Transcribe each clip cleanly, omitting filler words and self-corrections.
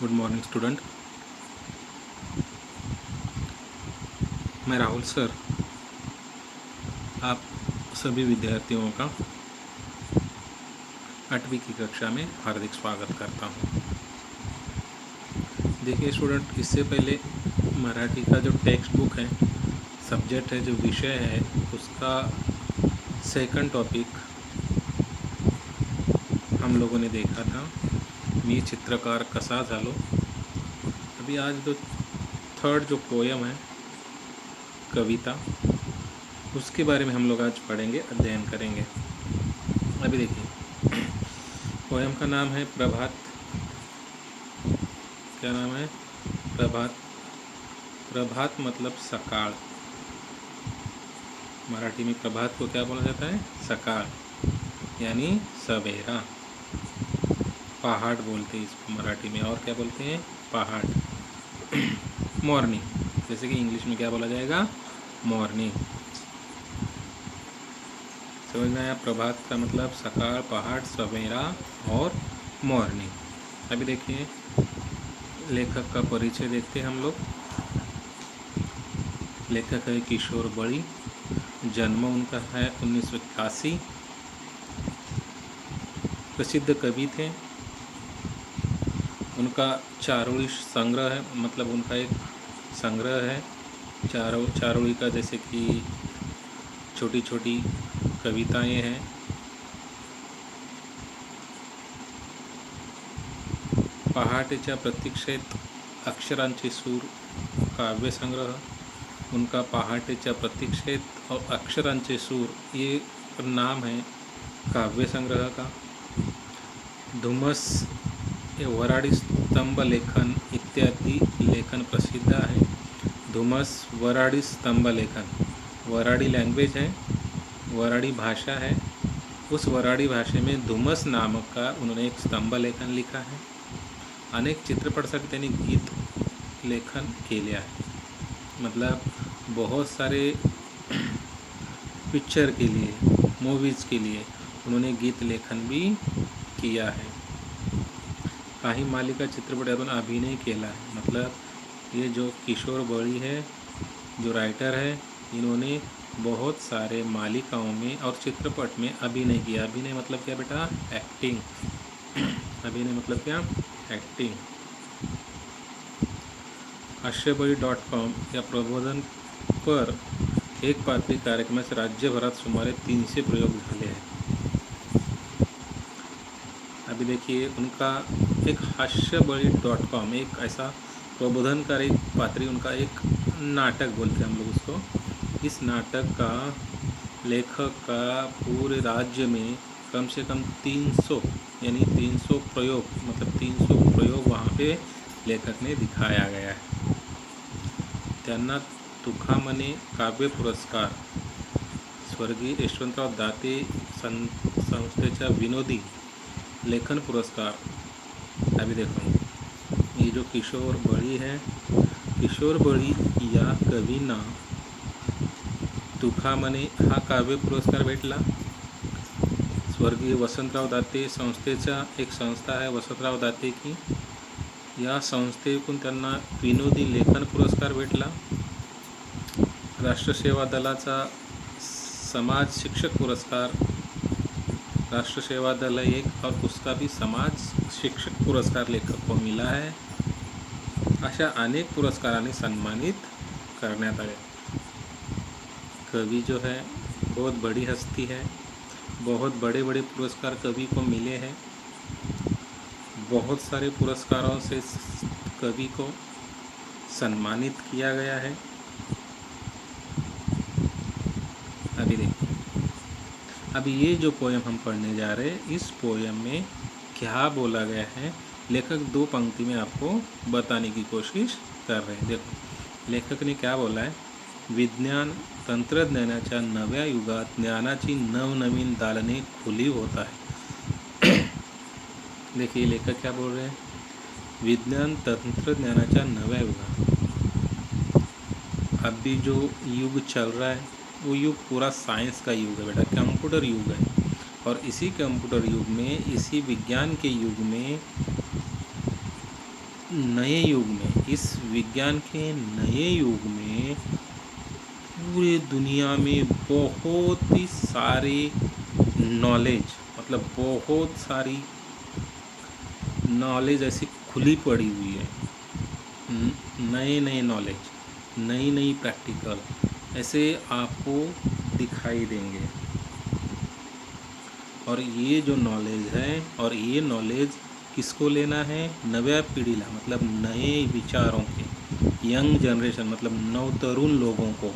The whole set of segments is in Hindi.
Good morning student. मैं राहुल सर आप सभी विद्यार्थियों का 8वीं की कक्षा में हार्दिक स्वागत करता हूं। देखिए स्टूडेंट, इससे पहले मराठी का जो टेक्स्ट बुक है, सब्जेक्ट है, जो विषय है, उसका सेकंड टॉपिक हम लोगों ने देखा था, मी चित्रकार कसा झालो। अभी आज जो थर्ड जो पोयम है, कविता, उसके बारे में हम लोग आज पढ़ेंगे, अध्ययन करेंगे। अभी देखिए, पोयम का नाम है प्रभात। क्या नाम है? प्रभात। प्रभात मतलब सकाळ। मराठी में प्रभात को क्या बोला जाता है? सकाळ, यानी सवेरा। पहाड़ बोलते हैं इसको मराठी में, और क्या बोलते हैं? पहाड़। मॉर्निंग, जैसे कि इंग्लिश में क्या बोला जाएगा? मॉर्निंग। समझ में आया? प्रभात का मतलब सकाळ, पहाड़, सवेरा और मॉर्निंग। अभी देखिए, लेखक का परिचय देखते हैं हम लोग। लेखक है किशोर बड़ी। जन्म उनका है 1981। प्रसिद्ध कवि थे। उनका चारोली संग्रह है, मतलब उनका एक संग्रह है चारोली का, जैसे कि छोटी छोटी कविताएं हैं। पहाटेच्या प्रतीक्षेत अक्षरांचे सूर काव्य संग्रह। उनका पहाटेच्या प्रतीक्षेत और अक्षरांचे सूर, ये नाम है काव्य संग्रह का। धुमस, वराडी स्तंभ लेखन इत्यादि लेखन प्रसिद्ध है। धुमस वराडी स्तंभ लेखन, वराडी लैंग्वेज है, वराडी भाषा है। उस वराडी भाषे में धुमस नामक का उन्होंने एक स्तंभ लेखन लिखा है। अनेक चित्रपटासाठी त्यांनी गीत लेखन केले आहे, मतलब बहुत सारे पिक्चर के लिए, मूवीज़ के लिए उन्होंने गीत लेखन भी किया है। काही मालिका चित्रपटातून अभिनय केला है। मतलब ये जो किशोर बड़ी है, जो राइटर है, इन्होंने बहुत सारे मालिकाओं में और चित्रपट में अभिनय किया। अभिनय मतलब क्या बेटा? एक्टिंग। अभिनय मतलब क्या? एक्टिंग। हास्यबळी.com या प्रबोधन पर एक पात्री कार्यक्रमास राज्यभरात सुमारे 300 प्रयोग झाले हैं। अभी देखिए, उनका एक हास्यबळी.com एक ऐसा प्रबोधनकारी पात्री, उनका एक नाटक बोलते हैं हम लोग उसको। इस नाटक का लेखक का पूरे राज्य में कम से कम 300 यानी 300 प्रयोग, मतलब 300 प्रयोग वहाँ पे लेखक ने दिखाया गया है। त्यांना तुकामने काव्य पुरस्कार, स्वर्गीय यशवंतराव दाते संस्थेचा विनोदी लेखन पुरस्कार। अभी देखो, ये जो किशोर बड़ी है, किशोर बड़ी या कवींना तुकामने हा काव्य पुरस्कार भेटला। स्वर्गीय वसंतराव दाते संस्थेचा एक संस्था है, वसंतराव दाते की, या संस्थेतून त्यांना विनोदी लेखन पुरस्कार भेटला। राष्ट्रसेवा दलाचा समाज शिक्षक पुरस्कार, राष्ट्र सेवा दल एक, और उसका भी समाज शिक्षक पुरस्कार लेखक को मिला है। अशा अनेक पुरस्कारांनी सन्मानित करण्यात आले। कवि जो है बहुत बड़ी हस्ती है, बहुत बड़े बड़े पुरस्कार कवि को मिले हैं। बहुत सारे पुरस्कारों से कवि को सम्मानित किया गया है। अभी देखिए, अभी ये जो पोयम हम पढ़ने जा रहे हैं, इस पोयम में क्या बोला गया है, लेखक 2 पंक्ति में आपको बताने की कोशिश कर रहे हैं। देखो, लेखक ने क्या बोला है? विज्ञान तंत्रज्ञानाच्या नव्या युगात ज्ञानाची नवनवीन दालने खुली होत आहे। देखिए लेखक क्या बोल रहे हैं? विज्ञान तंत्रज्ञानाच्या नव्या युगात, अभी जो युग चल रहा है वो युग पूरा साइंस का युग है बेटा, कंप्यूटर युग है। और इसी कंप्यूटर युग में, इसी विज्ञान के युग में नए युग में, इस विज्ञान के नए युग में पूरे दुनिया में बहुत ही सारी नॉलेज, मतलब बहुत सारी नॉलेज ऐसी खुली पड़ी हुई है। नए नए नॉलेज, नई नई प्रैक्टिकल ऐसे आपको दिखाई देंगे। और ये जो नॉलेज है, और ये नॉलेज किसको लेना है? नव्या पिढीला, मतलब नए विचारों के, यंग जनरेशन मतलब नवतरुण लोगों को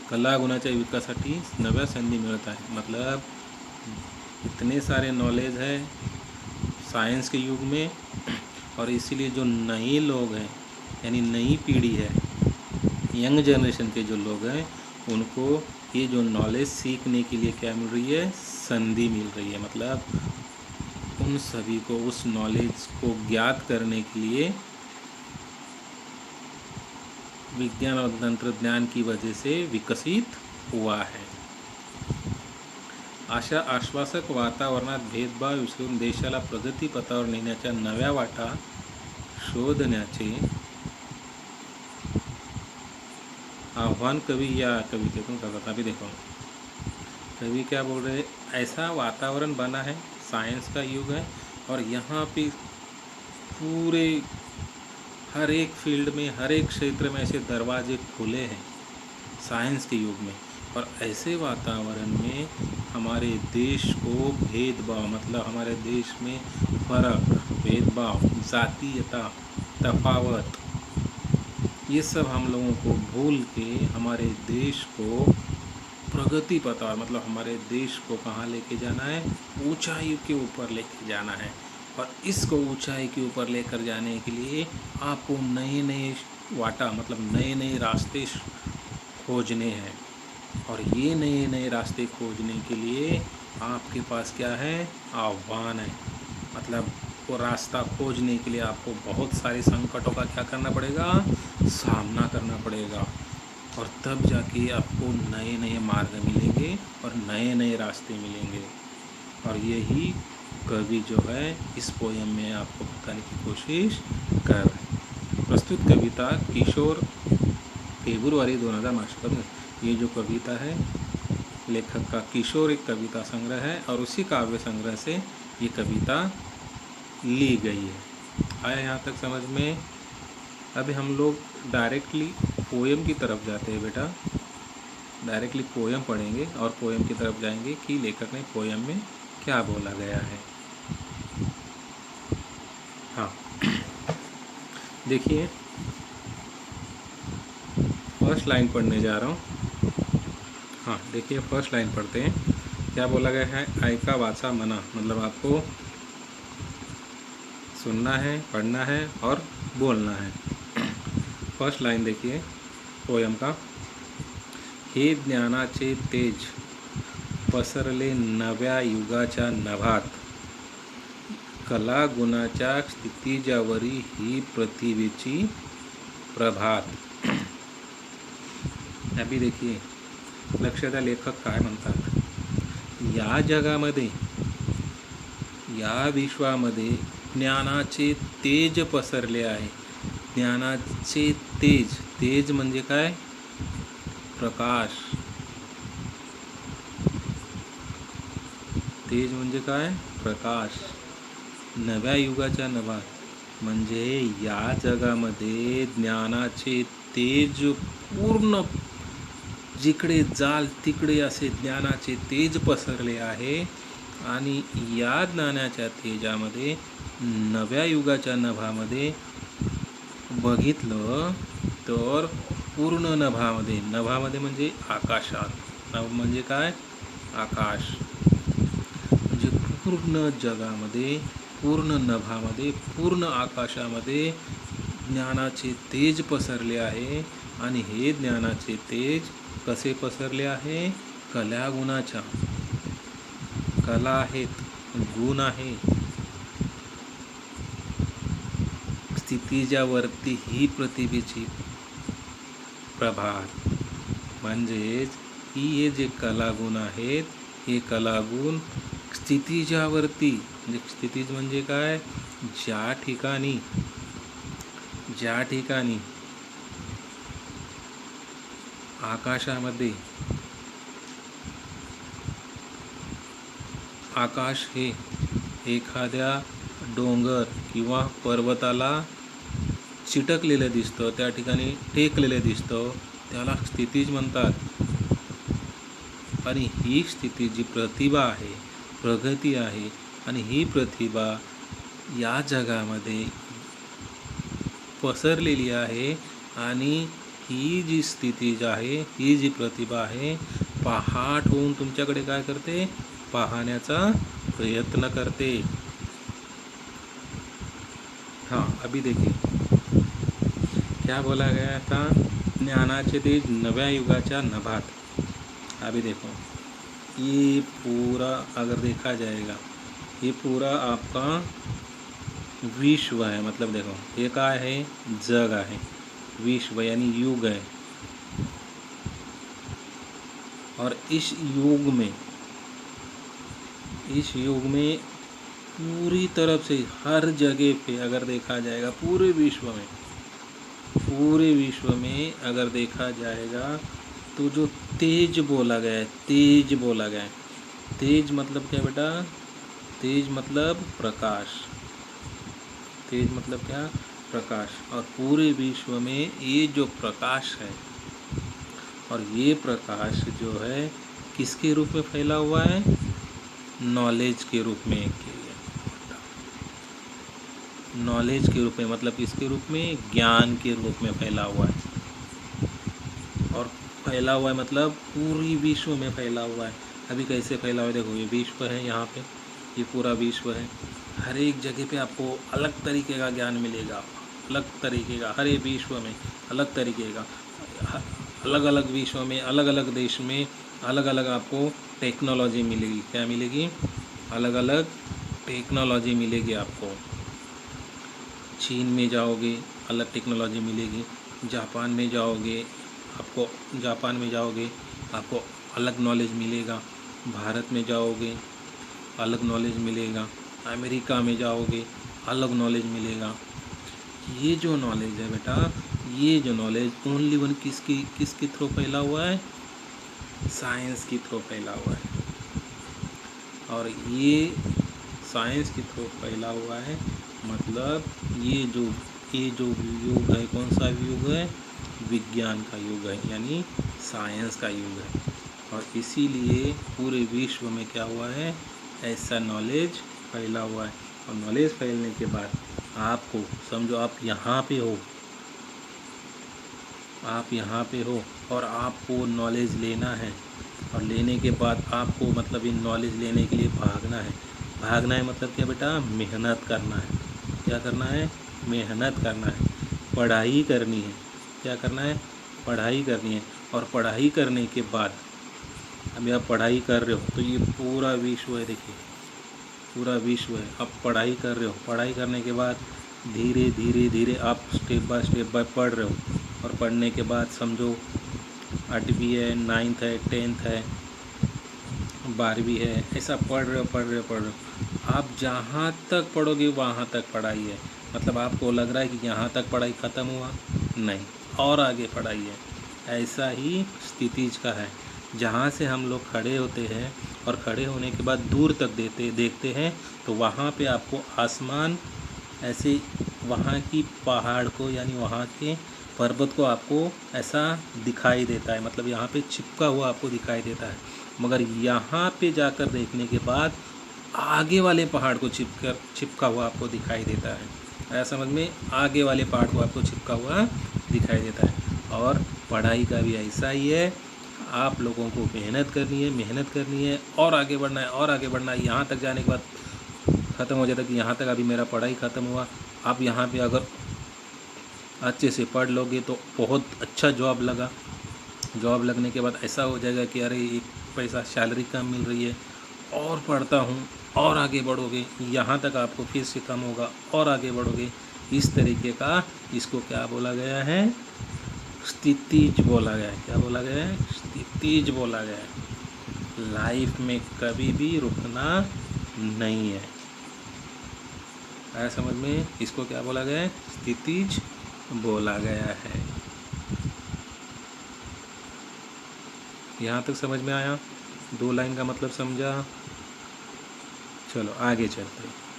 कला गुणाच्या विकासासाठी नव्या संधी मिळत आहे। मतलब इतने सारे नॉलेज है साइंस के युग में, और इसीलिए जो नए लोग हैं, यानी नई पीढ़ी है, यंग जनरेशन के जो लोग हैं, उनको ये जो नॉलेज सीखने के लिए क्या मिल रही है? संधि मिल रही है। मतलब उन सभी को उस नॉलेज को ज्ञात करने के लिए विज्ञान और तंत्रज्ञान की वजह से विकसित हुआ है। अशा आश्वासक वातावरणात भेदभाव विसरून देशाला प्रगतीपथावर नेण्याच्या नव्या वाटा शोधण्याचे आह्वान कवि या कवितेतून करतात। अभी देखो कवि क्या बोल रहे हैं? ऐसा वातावरण बना है, साइंस का युग है, और यहाँ पे पूरे हर एक फील्ड में, हर एक क्षेत्र में ऐसे दरवाजे खुले हैं साइंस के युग में। और ऐसे वातावरण में हमारे देश को भेदभाव, मतलब हमारे देश में फर्क, भेदभाव, जातीयता, तफावत, ये सब हम लोगों को भूल के हमारे देश को प्रगति पता, मतलब हमारे देश को कहाँ लेके जाना है? ऊंचाई के ऊपर लेके जाना है। और इसको ऊंचाई के ऊपर लेकर जाने के लिए आपको नए नए वाटा, मतलब नए नए रास्ते खोजने हैं। और ये नए नए रास्ते खोजने के लिए आपके पास क्या है? आह्वान है। मतलब वो रास्ता खोजने के लिए आपको बहुत सारे संकटों का क्या करना पड़ेगा? सामना करना पड़ेगा। और तब जाके आपको नए नए मार्ग मिलेंगे और नए नए रास्ते मिलेंगे। और यही कवि जो है इस पोयम में आपको बताने की कोशिश कर रहे हैं। प्रस्तुत कविता किशोर फेब्रुआरी 2022 में, ये जो कविता है लेखक का किशोर एक कविता संग्रह है, और उसी काव्य संग्रह से ये कविता ली गई है। आया यहाँ तक समझ में? अभी हम लोग डायरेक्टली पोएम की तरफ जाते हैं बेटा। डायरेक्टली पोएम पढ़ेंगे और पोएम की तरफ जाएंगे कि लेखक ने पोएम में क्या बोला गया है। हाँ देखिए, फर्स्ट लाइन पढ़ने जा रहा हूँ। हाँ देखिए, फर्स्ट लाइन पढ़ते हैं। क्या बोला गया है? ऐका वाचा मना, मतलब आपको सुनना है, पढ़ना है और बोलना है। फर्स्ट लाइन देखिए पोयम का। हे ज्ञानाचे तेज पसरले नव्या युगाच्या नभात, कला गुणाच्या क्षितिजावरी ही प्रतिभेची प्रभात। अभी देखिए, लक्ष द्या लेखक काय म्हणतात। या जगामध्ये, या विश्वामध्ये ज्ञानाचे तेज पसरले आहे। ज्ञानाचे तेज, तेज म्हणजे काय? प्रकाश। तेज म्हणजे काय? प्रकाश। नव्या युगाच्या नभात म्हणजे या जगामध्ये ज्ञानाचे तेज पूर्ण, जिकडे जाल तिकडे असे ज्ञानाचे तेज पसरले आहे। आणि या ज्ञानाच्या तेजामध्ये नव्या युगाच्या नभामध्ये बघितलं तर पूर्ण नभामध्ये, नभामध्ये म्हणजे आकाशात, नभ म्हणजे काय? आकाश। म्हणजे पूर्ण जगामध्ये, पूर्ण नभामध्ये, पूर्ण आकाशामध्ये ज्ञानाचे तेज पसरले आहे। आणि हे ज्ञानाचे तेज कसे पसरले आहे? कला गुणाच्या, कला आहेत, गुण आहे, स्थितीच्यावरती ही प्रतिभेची प्रभात। म्हणजेच ही हे जे कलागुण आहेत, हे कलागुण स्थितीच्यावरती, म्हणजे स्थितीज म्हणजे काय? ज्या ठिकाणी ज्या ठिकाणी आकाशामध्ये आकाश हे एखाद्या डोंगर किंवा पर्वताला चिटकलेलं दिसतं, त्या ठिकाणी टेकलेलं दिसतं, त्याला स्थितीज म्हणतात. आणि ही स्थिती जी प्रतिभा आहे, प्रगती आहे, आणि ही प्रतिभा या जगामध्ये पसरलेली आहे. आणि ही जी स्थिती जी आहे, ही जी प्रतिभा आहे, पहाट होऊन तुमच्याकडे काय करते? पाहण्याचा प्रयत्न करते. हाँ, अभी देखिए क्या बोला गया था, ज्ञानाचे तेज नव्या युगाच्या नभात. अभी देखो, ये पूरा अगर देखा जाएगा, ये पूरा आपका विश्व है. मतलब देखो, ये काय है? जग आहे. विश्व यानी युग है. और इस युग में पूरी तरफ से हर जगह पे अगर देखा जाएगा, पूरे विश्व में अगर देखा जाएगा, तो जो तेज बोला गया है, तेज मतलब क्या बेटा? तेज मतलब प्रकाश. तेज मतलब क्या? प्रकाश. और पूरे विश्व में ये जो प्रकाश है, और ये प्रकाश जो है किसके रूप में फैला हुआ है? नॉलेज के रूप में. नॉलेज के रूप में मतलब किसके रूप में? ज्ञान के रूप में फैला हुआ है. और फैला हुआ है मतलब पूरी विश्व में फैला हुआ है. अभी कैसे फैला हुआ है? देखो, ये विश्व है, यहाँ पे ये पूरा विश्व है. हर एक जगह पे आपको अलग तरीके का ज्ञान मिलेगा, अलग तरीके का. हर एक विश्व में अलग तरीके का, अलग अलग विश्व में, अलग अलग देश में अलग अलग आपको टेक्नोलॉजी मिलेगी. क्या मिलेगी? अलग अलग टेक्नोलॉजी मिलेगी आपको. चीन में जाओगे अलग टेक्नोलॉजी मिलेगी. जापान में जाओगे आपको अलग नॉलेज मिलेगा. भारत में जाओगे अलग नॉलेज मिलेगा. अमेरिका में जाओगे अलग नॉलेज मिलेगा. ये जो नॉलेज है बेटा, ये जो नॉलेज ओनली वन किसके थ्रू फैला हुआ है? साइंस की थ्रू फैला हुआ है. और ये साइंस के थ्रू फैला हुआ है. मतलब ये जो युग है, कौन सा युग है? विज्ञान का युग है, यानी साइंस का युग है. और इसीलिए पूरे विश्व में क्या हुआ है? ऐसा नॉलेज फैला हुआ है. और नॉलेज फैलने के बाद आपको समझो, आप यहाँ पे हो और आपको नॉलेज लेना है. और लेने के बाद आपको मतलब इन नॉलेज लेने के लिए भागना है मतलब क्या बेटा? मेहनत करना है. क्या करना है? मेहनत करना है. पढ़ाई करनी है. क्या करना है? पढ़ाई करनी है. और पढ़ाई करने के बाद अभी आप पढ़ाई कर रहे हो, तो ये पूरा विश्व है. देखिए, पूरा विश्व है. आप पढ़ाई कर रहे हो. पढ़ाई करने के बाद धीरे आप स्टेप बाय पढ़ रहे हो. और पढ़ने के बाद समझो 8वीं है, 9th है, 10th है, 12वीं है, ऐसा पढ़ रहे हो. आप जहाँ तक पढ़ोगे वहाँ तक पढ़ाई है. मतलब आपको लग रहा है कि यहाँ तक पढ़ाई ख़त्म हुआ, नहीं, और आगे पढ़ाई है. ऐसा ही स्थितिज का है. जहाँ से हम लोग खड़े होते हैं और खड़े होने के बाद दूर तक देखते हैं, तो वहाँ पे आपको आसमान ऐसे, वहाँ की पहाड़ को यानी वहाँ के पर्वत को आपको ऐसा दिखाई देता है. मतलब यहाँ पे चिपका हुआ आपको दिखाई देता है. मगर यहाँ पे जाकर देखने के बाद आगे वाले पहाड़ को चिपका हुआ आपको दिखाई देता है. ऐसा समझ में, आगे वाले पहाड़ को आपको चिपका हुआ दिखाई देता है. और पढ़ाई का भी ऐसा ही है. आप लोगों को मेहनत करनी है और आगे बढ़ना है. यहाँ तक जाने के बाद ख़त्म हो जाता है कि यहाँ तक अभी मेरा पढ़ाई ख़त्म हुआ. आप यहाँ पे अगर अच्छे से पढ़ लोगे तो बहुत अच्छा जॉब लगने के बाद ऐसा हो जाएगा कि अरे एक पैसा सैलरी कम मिल रही है, और पढ़ता हूँ और आगे बढ़ोगे. यहाँ तक आपको फिर से कम होगा और आगे बढ़ोगे. इस तरीके का इसको क्या बोला गया है? स्थितिज बोला गया है. क्या बोला गया है? स्थितिज बोला गया है. लाइफ में कभी भी रुकना नहीं है. आया समझ में? इसको क्या बोला गया है? स्थितिज बोला गया है। यहाँ तक समझ में आया? 2 लाइन का मतलब समझा? चलो आगे चलते हैं।